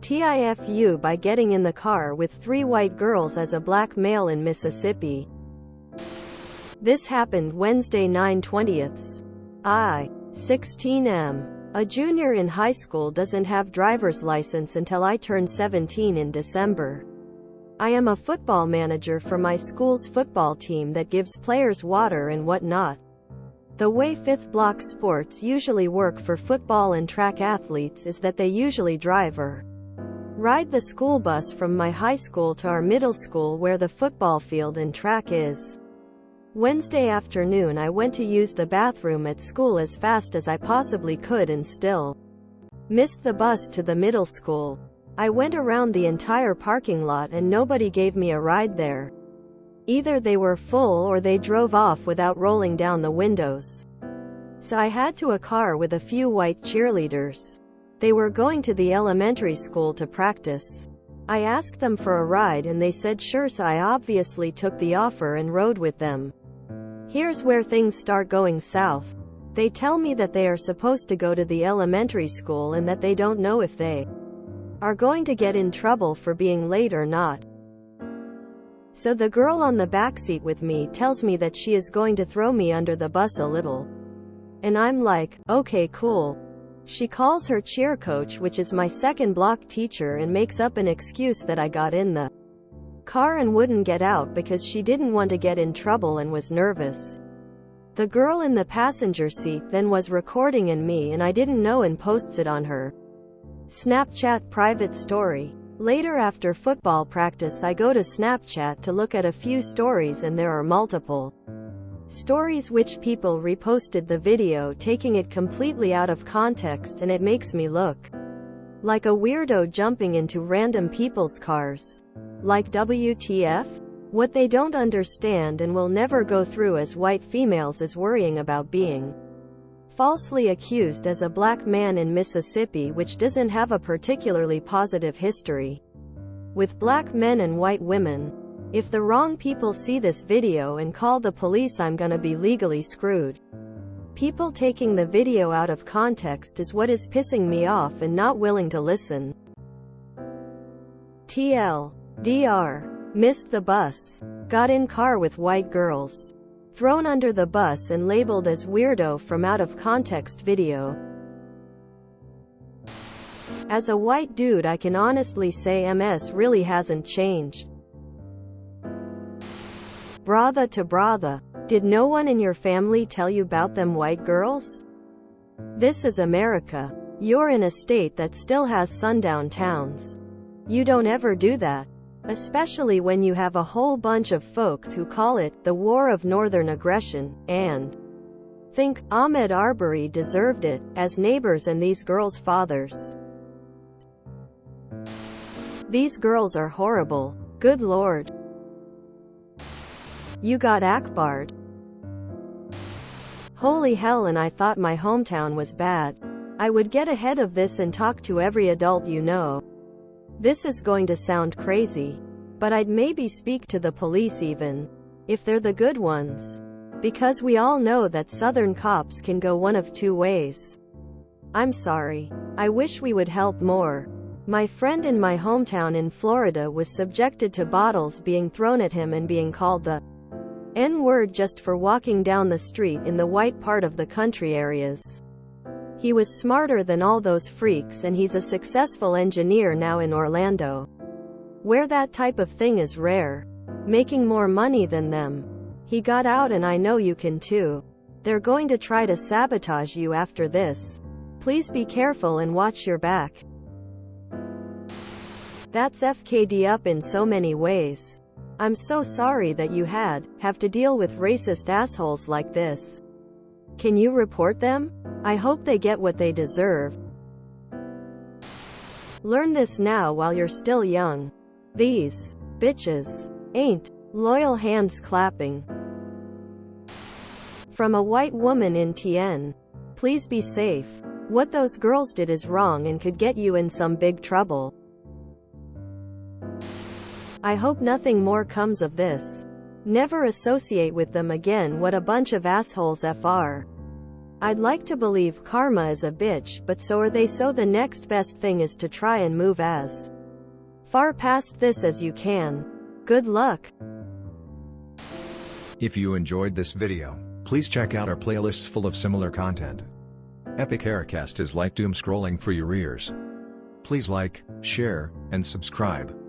TIFU by getting in the car with 3 white girls as a black male in Mississippi. This happened Wednesday 9/20. 16 am. A junior in high school doesn't have driver's license until I turn 17 in December. I am a football manager for my school's football team that gives players water and whatnot. The way fifth block sports usually work for football and track athletes is that they usually drive or ride the school bus from my high school to our middle school where the football field and track is. Wednesday afternoon I went to use the bathroom at school as fast as I possibly could and still missed the bus to the middle school. I went around the entire parking lot and nobody gave me a ride there. Either they were full or they drove off without rolling down the windows. So I had to a car with a few white cheerleaders. They were going to the elementary school to practice. I asked them for a ride and they said sure, so I obviously took the offer and rode with them. Here's where things start going south. They tell me that they are supposed to go to the elementary school and that they don't know if they are going to get in trouble for being late or not. So the girl on the backseat with me tells me that she is going to throw me under the bus a little. And I'm like, okay, cool. She calls her cheer coach, which is my second block teacher, and makes up an excuse that I got in the car and wouldn't get out because she didn't want to get in trouble and was nervous. The girl in the passenger seat then was recording me and I didn't know and posts it on her Snapchat private story. Later after football practice I go to Snapchat to look at a few stories and there are multiple stories which people reposted the video taking it completely out of context, and it makes me look like a weirdo jumping into random people's cars. Like WTF? What they don't understand and will never go through as white females is worrying about being falsely accused as a black man in Mississippi, which doesn't have a particularly positive history with black men and white women. If the wrong people see this video and call the police, I'm gonna be legally screwed. People taking the video out of context is what is pissing me off and not willing to listen. TLDR. Missed the bus. Got in car with white girls. Thrown under the bus and labeled as weirdo from out of context video. As a white dude I can honestly say MS really hasn't changed. Brother to brother. Did no one in your family tell you about them white girls? This is America. You're in a state that still has sundown towns. You don't ever do that. Especially when you have a whole bunch of folks who call it the war of northern aggression, and think Ahmaud Arbery deserved it, as neighbors and these girls' fathers. These girls are horrible. Good Lord. You got Akbar'd. Holy hell, and I thought my hometown was bad. I would get ahead of this and talk to every adult you know. This is going to sound crazy, but I'd maybe speak to the police even, if they're the good ones. Because we all know that Southern cops can go one of two ways. I'm sorry. I wish we would help more. My friend in my hometown in Florida was subjected to bottles being thrown at him and being called the N-word just for walking down the street in the white part of the country areas. He was smarter than all those freaks, and he's a successful engineer now in Orlando, where that type of thing is rare, making more money than them. He got out, and I know you can too. They're going to try to sabotage you after this. Please be careful and watch your back. That's FKD up in so many ways. I'm so sorry that you have to deal with racist assholes like this. Can you report them? I hope they get what they deserve. Learn this now while you're still young. These bitches ain't loyal. Hands clapping. From a white woman in TN. Please be safe. What those girls did is wrong and could get you in some big trouble. I hope nothing more comes of this. Never associate with them again. What a bunch of assholes FR. I'd like to believe karma is a bitch, but so are they, so the next best thing is to try and move as far past this as you can. Good luck. If you enjoyed this video, please check out our playlists full of similar content. Epic Aircast is like doom scrolling for your ears. Please like, share, and subscribe.